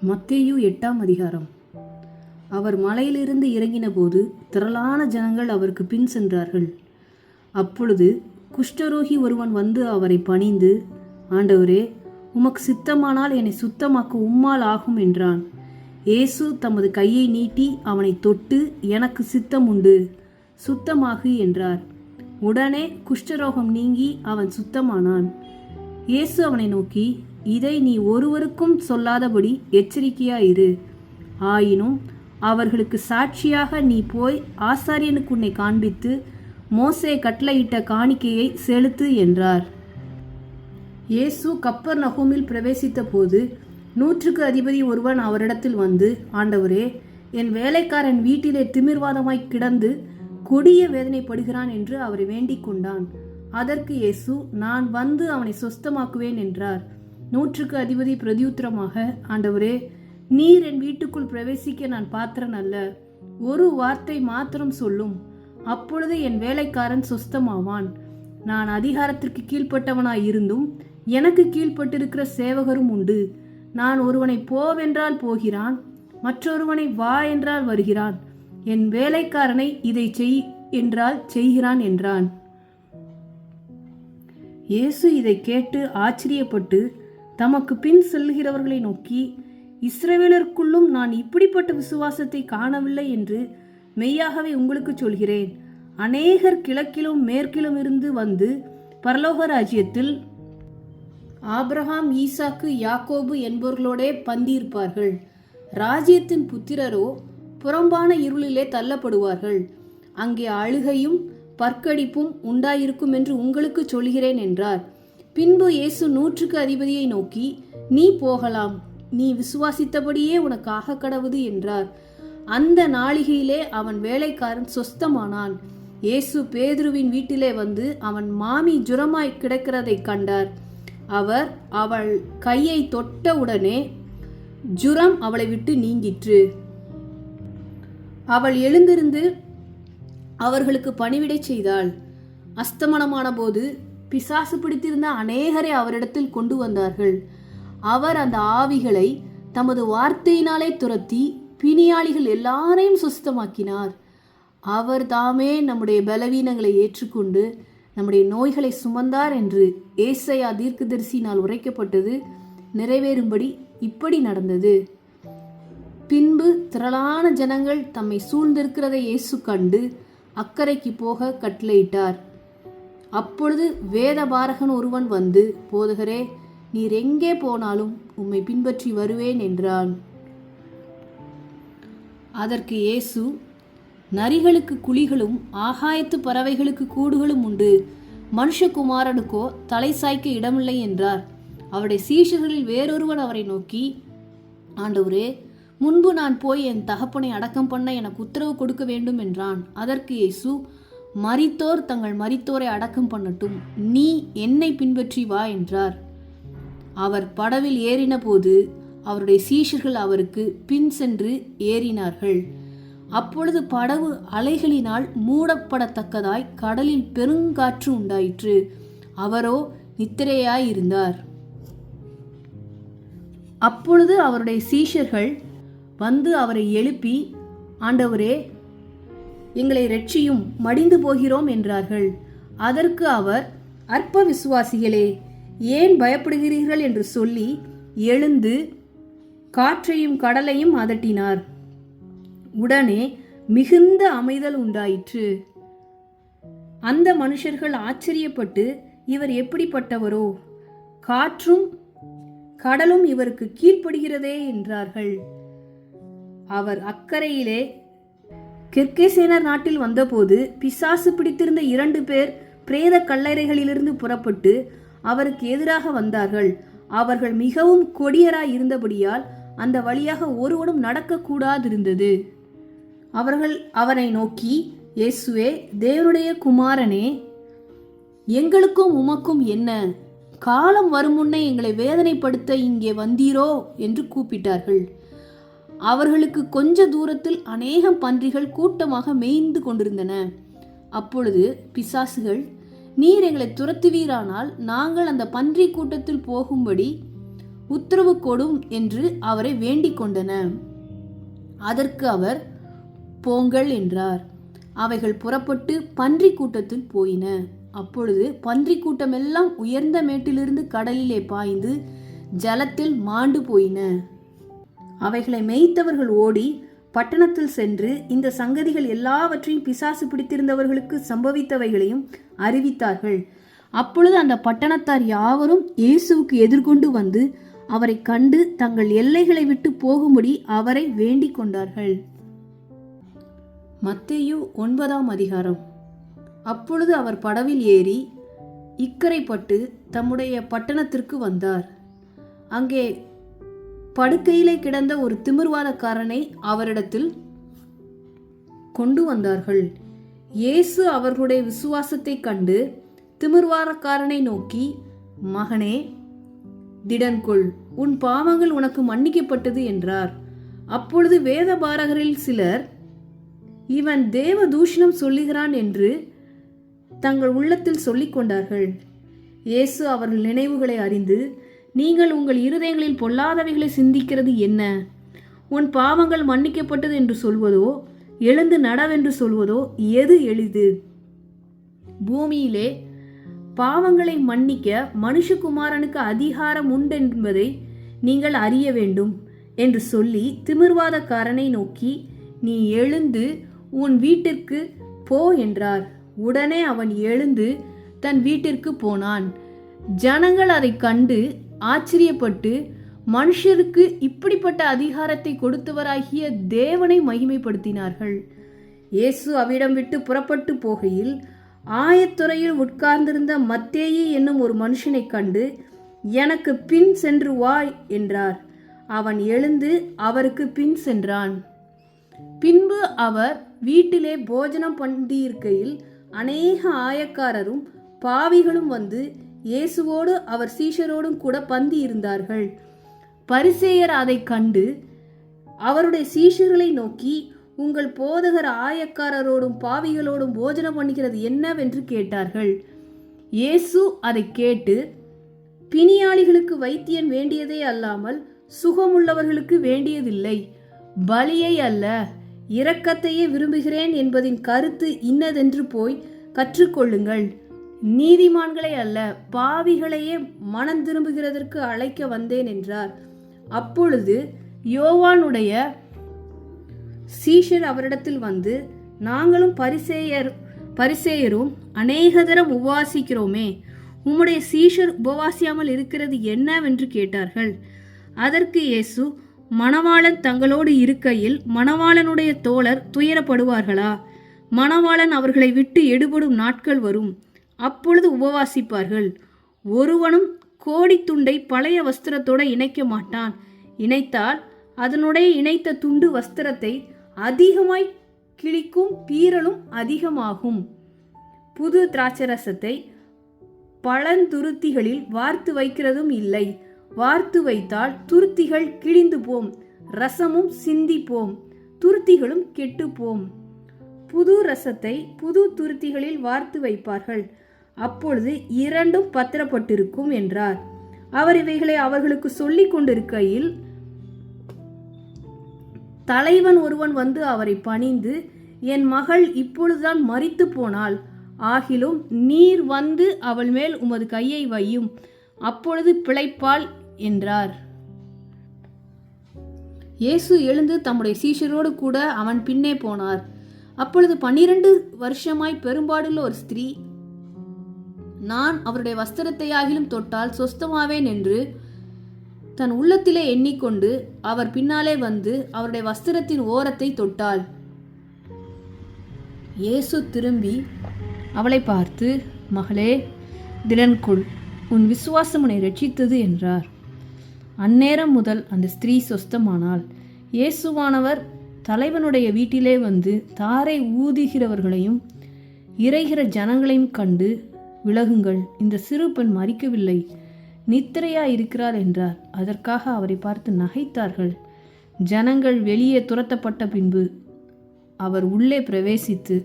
மத்தேயு 8ஆம் அதிகாரம். அவர் மலையிலிருந்து இறங்கின போது திரளான ஜனங்கள் அவருக்கு பின் சென்றார்கள். அப்பொழுது குஷ்டரோகி ஒருவன் வந்து அவரை பணிந்து, ஆண்டவரே, உமக்கு சித்தமானால் என்னை சுத்தமாக்க உம்மால் ஆகும் என்றான். இயேசு தமது கையை நீட்டி அவனை தொட்டு, எனக்கு சித்தம் உண்டு, சுத்தமாகு என்றார். உடனே குஷ்டரோகம் நீங்கி அவன் சுத்தமானான். இயேசு அவனை நோக்கி, இதை நீ ஒருவருக்கும் சொல்லாதபடி எச்சரிக்கையாயிரு. ஆயினும் அவர்களுக்கு சாட்சியாக நீ போய் ஆசாரியனுக்கு உன்னை காண்பித்து மோசே கட்டளையிட்ட காணிக்கையை செலுத்து என்றார். இயேசு கப்பர்நகூமில் பிரவேசித்த போது 100க்கு அதிபதி ஒருவன் அவரிடத்தில் வந்து, ஆண்டவரே, என் வேலைக்காரன் வீட்டிலே திமிர்வாதமாய் கிடந்து கொடிய வேதனைப்படுகிறான் என்று அவரை வேண்டிக் கொண்டான். அதற்கு இயேசு, நான் வந்து அவனை சொஸ்தமாக்குவேன் என்றார். 100க்கு அதிபதி பிரதியுத்தரமாக, ஆண்டவரே, நீர் என் வீட்டுக்குள் பிரவேசிக்க நான் பாத்திரன் அல்ல. ஒரு வார்த்தை மாத்திரம் சொல்லும், அப்பொழுது என் வேலைக்காரன் சொஸ்தமாவான். நான் அதிகாரத்திற்கு கீழ்ப்பட்டவனாய் இருந்தும் எனக்கு கீழ்ப்பட்டிருக்கிற சேவகரும் உண்டு. நான் ஒருவனை போவென்றால் போகிறான், மற்றொருவனை வா என்றால் வருகிறான். என் வேலைக்காரனை இதை செய் என்றால் செய்கிறான் என்றான். இயேசு இதை கேட்டு ஆச்சரியப்பட்டு தமக்கு பின் செல்கிறவர்களை நோக்கி, இஸ்ரவேலருக்குள்ளும் நான் இப்படிப்பட்ட விசுவாசத்தை காணவில்லை என்று மெய்யாகவே உங்களுக்கு சொல்கிறேன். அநேகர் கிழக்கிலும் மேற்கிலும் இருந்து வந்து பரலோக ராஜ்யத்தில் ஆபிரகாம், ஈசாக்கு, யாக்கோபு என்பவர்களோடே பந்தியிருப்பார்கள். ராஜ்யத்தின் புத்திரரோ புறம்பான இருளிலே தள்ளப்படுவார்கள். அங்கே அழுகையும் பற்கடிப்பும் உண்டாயிருக்கும் என்று உங்களுக்கு சொல்கிறேன் என்றார். பின்பு இயேசு 100க்கு அதிபதியை நோக்கி, நீ போகலாம், நீ விசுவாசித்தபடியே உனக்கு ஆக கடவுது என்றார். அந்த நாளிகையிலே அவன் வேலைக்காரன் சொஸ்தமானான். இயேசு பேதுருவின் வீட்டிலே வந்து அவன் மாமி ஜுரமாய் கிடக்கிறதை கண்டார். அவர் அவள் கையை தொட்டவுடனே ஜுரம் அவளை விட்டு நீங்கிற்று. அவள் எழுந்திருந்து அவர்களுக்கு பணிவிடை செய்தாள். அஸ்தமனமான போது பிசாசு பிடித்திருந்த அநேகரை அவரிடத்தில் கொண்டு வந்தார்கள். அவர் அந்த ஆவிகளை தமது வார்த்தையினாலே துரத்தி பிணியாளிகள் எல்லாரையும் சுத்தமாக்கினார். அவர் தாமே நம்முடைய பலவீனங்களை ஏற்றுக்கொண்டு நம்முடைய நோய்களை சுமந்தார் என்று ஏசாயா தீர்க்கதரிசியினால் உரைக்கப்பட்டது நிறைவேறும்படி இப்படி நடந்தது. பின்பு திரளான ஜனங்கள் தம்மை சூழ்ந்திருக்கிறதை இயேசு கண்டு அக்கரைக்கு போக கட்டளையிட்டார். அப்பொழுது வேதபாரகன் ஒருவன் வந்து, போதகரே, நீர் எங்கே போனாலும் உம்மை பின்பற்றி வருவேன் என்றான். அதற்கு இயேசு, நரிகளுக்கு குழிகளும் ஆகாயத்து பறவைகளுக்கு கூடுகளும் உண்டு, மனுஷகுமாரனுக்கோ தலை சாய்க்க இடமில்லை என்றார். அவருடைய சீஷர்களில் வேறொருவன் அவரை நோக்கி, ஆண்டவரே, முன்பு நான் போய் என் தகப்பனை அடக்கம் பண்ண எனக்கு உத்தரவு கொடுக்க வேண்டும் என்றான். அதற்கு இயேசு, மரித்தோர் தங்கள் மரித்தோரை அடக்கம் பண்ணட்டும், நீ என்னை பின்பற்றி வா என்றார். அவர் படவில் ஏறின போது அவருடைய சீஷர்கள் அவருக்கு பின் சென்று ஏறினார்கள். அப்பொழுது படவு அலைகளினால் மூடப்படத்தக்கதாய் கடலில் பெருங்காற்று உண்டாயிற்று. அவரோ நித்திரையாயிருந்தார். அப்பொழுது அவருடைய சீஷர்கள் வந்து அவரை எழுப்பி, ஆண்டவரே, எங்களை இரட்சியும், மடிந்து போகிறோம் என்றார்கள். அதற்கு அவர், அற்ப விசுவாசிகளே, ஏன் பயப்படுகிறீர்கள் என்று சொல்லி எழுந்து காற்றையும் கடலையும் அதட்டினார். உடனே மிகுந்த அமைதல் உண்டாயிற்று. அந்த மனுஷர்கள் ஆச்சரியப்பட்டு, இவர் எப்படிப்பட்டவரோ, காற்றும் கடலும் இவருக்கு கீழ்ப்படுகிறதே என்றார்கள். அவர் அக்கரையிலே கிர்கேசேனர் நாட்டில் வந்தபோது பிசாசு பிடித்திருந்த 2 பேர் பிரேத கல்லறைகளிலிருந்து புறப்பட்டு அவருக்கு எதிராக வந்தார்கள். அவர்கள் மிகவும் கொடியராய் இருந்தபடியால் அந்த வழியாக ஒருவனும் நடக்கக்கூடாதிருந்தது. அவர்கள் அவரை நோக்கி, இயேசுவே, தேவனுடைய குமாரனே, எங்களுக்கும் உமக்கும் என்ன? காலம் வரும் முன்னே எங்களை வேதனைப்படுத்த இங்கே வந்தீரோ என்று கூப்பிட்டார்கள். அவர்களுக்கு கொஞ்ச தூரத்தில் அநேகம் பன்றிகள் கூட்டமாக மேய்ந்து கொண்டிருந்தன. அப்பொழுது பிசாசுகள், நீர் எங்களை துரத்துவீரானால் நாங்கள் அந்த பன்றி கூட்டத்தில் போகும்படி உத்தரவு கொடும் என்று அவரை வேண்டிக் கொண்டன. அதற்கு அவர் போங்கள் என்றார். அவைகள் புறப்பட்டு பன்றி கூட்டத்தில் போயின. அப்பொழுது பன்றி கூட்டமெல்லாம் உயர்ந்த மேட்டிலிருந்து கடலிலே பாய்ந்து ஜலத்தில் மாண்டு போயின. அவைகளை மேய்த்தவர்கள் ஓடி பட்டணத்தில் சென்று இந்த சங்கதிகள் எல்லாவற்றையும் பிசாசு பிடித்திருந்தவர்களுக்கு சம்பவித்தவைகளையும் அறிவித்தார்கள். அப்பொழுது அந்த பட்டணத்தார் யாவரும் இயேசுவுக்கு எதிர்கொண்டு வந்து அவரை கண்டு தங்கள் எல்லைகளை விட்டு போகும்படி அவரை வேண்டிக் கொண்டார்கள். மத்தேயு 9ஆம் அதிகாரம். அப்பொழுது அவர் படவில் ஏறி இக்கரைப்பட்டு தம்முடைய பட்டணத்திற்கு வந்தார். அங்கே படுக்கையிலே கிடந்த ஒரு திமிர்வாதக்காரனை அவரிடத்தில் கொண்டு வந்தார்கள். இயேசு அவர்களுடைய விசுவாசத்தை கண்டு திமிர்வாதக்காரனை நோக்கி, மகனே, திடன்கொள், உன் பாவங்கள் உனக்கு மன்னிக்கப்பட்டது என்றார். அப்பொழுது வேதபாரகரில் சிலர், இவன் தேவ தூஷணம் சொல்லுகிறான் என்று தங்கள் உள்ளத்தில் சொல்லிக் கொண்டார்கள். இயேசு அவர்கள் நினைவுகளை அறிந்து, நீங்கள் உங்கள் இருதயங்களில் பொல்லாதவைகளை சிந்திக்கிறது என்ன? உன் பாவங்கள் மன்னிக்கப்பட்டது என்று சொல்வதோ, எழுந்து நடவென்று சொல்வதோ எது எளிது? பூமியிலே பாவங்களை மன்னிக்க மனுஷகுமாரனுக்கு அதிகாரம் உண்டென்பதை நீங்கள் அறிய வேண்டும் என்று சொல்லி திமிர்வாதக்காரனை நோக்கி, நீ எழுந்து உன் வீட்டிற்கு போ என்றார். உடனே அவன் எழுந்து தன் வீட்டிற்கு போனான். ஜனங்கள் அதை கண்டு ஆச்சரியப்பட்டு, மனுஷருக்கு இப்படிப்பட்ட அதிகாரத்தை கொடுத்தவராகிய தேவனை மகிமைப்படுத்தினார்கள். இயேசு அவ்விடம் விட்டு புறப்பட்டு போகையில் ஆயத்துறையில் உட்கார்ந்திருந்த மத்தேயு என்னும் ஒரு மனுஷனை கண்டு, எனக்கு பின் சென்று வா என்றார். அவன் எழுந்து அவருக்கு பின் சென்றான். பின்பு அவர் வீட்டிலே போஜனம் பண்ணியிருக்கையில் அநேக ஆயக்காரரும் பாவிகளும் வந்து இயேசுவோடு அவர் சீஷரோடும் கூட பந்தி இருந்தார்கள். பரிசேயர் அதை கண்டு அவருடைய சீஷர்களை நோக்கி, உங்கள் போதகர் ஆயக்காரரோடும் பாவிகளோடும் போஜனம் பண்ணுகிறது என்னவென்று கேட்டார்கள். இயேசு அதை கேட்டு, பிணியாளிகளுக்கு வைத்தியன் வேண்டியதே அல்லாமல் சுகமுள்ளவர்களுக்கு வேண்டியதில்லை, பலியை அல்ல இரக்கத்தையே விரும்புகிறேன் என்பதின் கருத்து இன்னதென்று போய் கற்றுக்கொள்ளுங்கள். நீதிமான்களை அல்ல பாவிகளையே மனம் திரும்புகிறதற்கு அழைக்க வந்தேன் என்றார். அப்பொழுது யோவானுடைய சீஷர் அவரிடத்தில் வந்து, நாங்களும் பரிசேயரும் அநேக தரம் உபவாசிக்கிறோமே, உம்முடைய சீஷர் உபவாசியாமல் இருக்கிறது என்னவென்று கேட்டார்கள். அதற்கு இயேசு, மணவாளன் தங்களோடு இருக்கையில் மணவாளனுடைய தோழர் துயரப்படுவார்களா? மணவாளன் அவர்களை விட்டு எடுபடும் நாட்கள் வரும், அப்பொழுது உபவாசிப்பார்கள். ஒருவனும் கோடித்துண்டை பழைய வஸ்திரத்தோடு இணைக்க மாட்டான். இணைத்தால் அதனுடைய இணைத்த துண்டு வஸ்திரத்தை அதிகமாய் கிழிக்கும், பீறலும் அதிகமாகும். புது திராட்சரசத்தை பழந்துருத்திகளில் வார்த்து வைக்கிறதும் இல்லை. வார்த்து வைத்தால் துருத்திகள் கிழிந்து போம், ரசமும் சிந்தி போம், துருத்திகளும் கெட்டு போம். புது ரசத்தை புது துருத்திகளில் வார்த்து வைப்பார்கள், அப்பொழுது இரண்டும் பத்திரப்பட்டிருக்கும் என்றார். அவர் இவைகளை அவர்களுக்கு சொல்லிக் கொண்டிருக்கையில் தலைவன் ஒருவன் வந்து அவரை பணிந்து, என் மகள் இப்பொழுதுதான் மரித்து போனாள், ஆகிலும் நீர் வந்து அவள் மேல் உமது கையை வையும், அப்பொழுது பிழைப்பாள் என்றார். இயேசு எழுந்து தம்முடைய சீஷரோடு கூட அவன் பின்னே போனார். அப்பொழுது 12 வருஷமாய் பெரும்பாடுள்ள ஒரு ஸ்திரீ, நான் அவருடைய வஸ்திரத்தையாகிலும் தொட்டால் சொஸ்தமாவேன் என்று தன் உள்ளத்திலே எண்ணிக்கொண்டு அவர் பின்னாலே வந்து அவருடைய வஸ்திரத்தின் ஓரத்தை தொட்டாள். இயேசு திரும்பி அவளை பார்த்து, மகளே, திடன்கொள், உன் விசுவாசம் உன்னை ரட்சித்தது என்றார். அந்நேரம் முதல் அந்த ஸ்திரீ சொஸ்தமானாள். இயேசுவானவர் தலைவனுடைய வீட்டிலே வந்து தாரை ஊதுகிறவர்களையும் இறைகிற ஜனங்களையும் கண்டு, விலகுங்கள், இந்த சிறு பெண் மரிக்கவில்லை, நித்திரையா இருக்கிறார் என்றார். அதற்காக அவரை பார்த்து நகைத்தார்கள். ஜனங்கள் வெளியே துரத்தப்பட்ட பின்பு அவர் உள்ளே பிரவேசித்து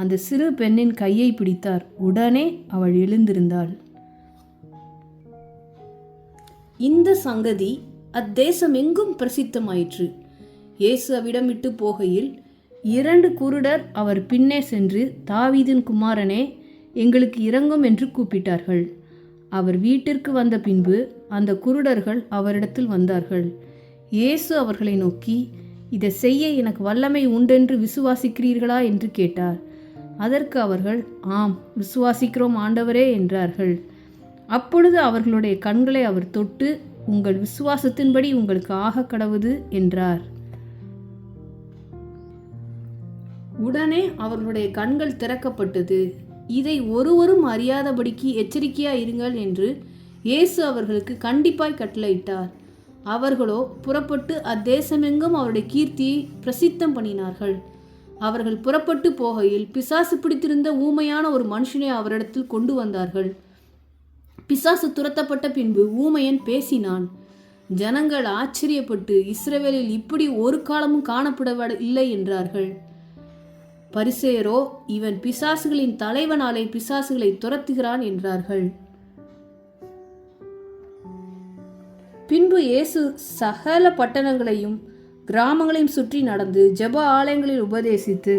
அந்த சிறு பெண்ணின் கையை பிடித்தார். உடனே அவள் எழுந்திருந்தாள். இந்த சங்கதி அத்தேசமெங்கும் பிரசித்தமாயிற்று. இயேசு அவ்விடம் விட்டு போகையில் 2 குருடர் அவர் பின்னே சென்று, தாவீதின் குமாரனே, எங்களுக்கு இரங்கும் என்று கூப்பிட்டார்கள். அவர் வீட்டிற்கு வந்த பின்பு அந்த குருடர்கள் அவரிடத்தில் வந்தார்கள். இயேசு அவர்களை நோக்கி, இதை செய்ய எனக்கு வல்லமை உண்டென்று விசுவாசிக்கிறீர்களா என்று கேட்டார். அதற்கு அவர்கள், ஆம், விசுவாசிக்கிறோம் ஆண்டவரே என்றார்கள். அப்பொழுது அவர்களுடைய கண்களை அவர் தொட்டு, உங்கள் விசுவாசத்தின்படி உங்களுக்கு ஆக கடவுது என்றார். உடனே அவர்களுடைய கண்கள் திறக்கப்பட்டது. இதை ஒருவரும் அறியாதபடிக்கு எச்சரிக்கையாய் இருங்கள் என்று இயேசு அவர்களுக்கு கண்டிப்பாய் கட்டளையிட்டார். அவர்களோ புறப்பட்டு அத்தேசமெங்கும் அவருடைய கீர்த்தியை பிரசித்தம் பண்ணினார்கள். அவர்கள் புறப்பட்டு போகையில் பிசாசு பிடித்திருந்த ஊமையான ஒரு மனுஷனை அவரிடத்தில் கொண்டு வந்தார்கள். பிசாசு துரத்தப்பட்ட பின்பு ஊமையன் பேசினான். ஜனங்கள் ஆச்சரியப்பட்டு, இஸ்ரவேலில் இப்படி ஒரு காலமும் காணப்படவில்லை என்றார்கள். பரிசேயரோ, இவன் பிசாசுகளின் தலைவனாலே பிசாசுகளை துரத்துகிறான் என்றார்கள். பின்பு இயேசு சகல பட்டணங்களையும் கிராமங்களையும் சுற்றி நடந்து ஜெப ஆலயங்களில் உபதேசித்து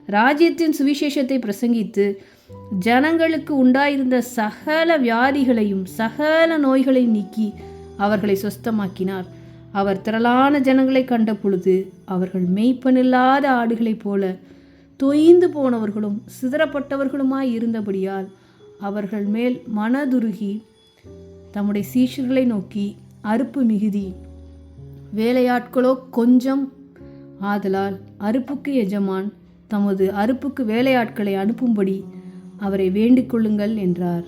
ராஜ்யத்தின் சுவிசேஷத்தை பிரசங்கித்து ஜனங்களுக்கு உண்டாயிருந்த சகல வியாதிகளையும் சகல நோய்களையும் நீக்கி அவர்களை சொஸ்தமாக்கினார். அவர் திரளான ஜனங்களை கண்ட பொழுது அவர்கள் மேய்ப்பனில்லாத ஆடுகளைப் போல தொய்ந்து போனவர்களும் சிதறப்பட்டவர்களுமாய் இருந்தபடியால் அவர்கள் மேல் மனதுருகி தம்முடைய சீஷர்களை நோக்கி, அறுப்பு மிகுதி, வேலையாட்களோ கொஞ்சம், ஆதலால் அறுப்புக்கு எஜமான் தமது அறுப்புக்கு வேலையாட்களை அனுப்பும்படி அவரை வேண்டிக் கொள்ளுங்கள் என்றார்.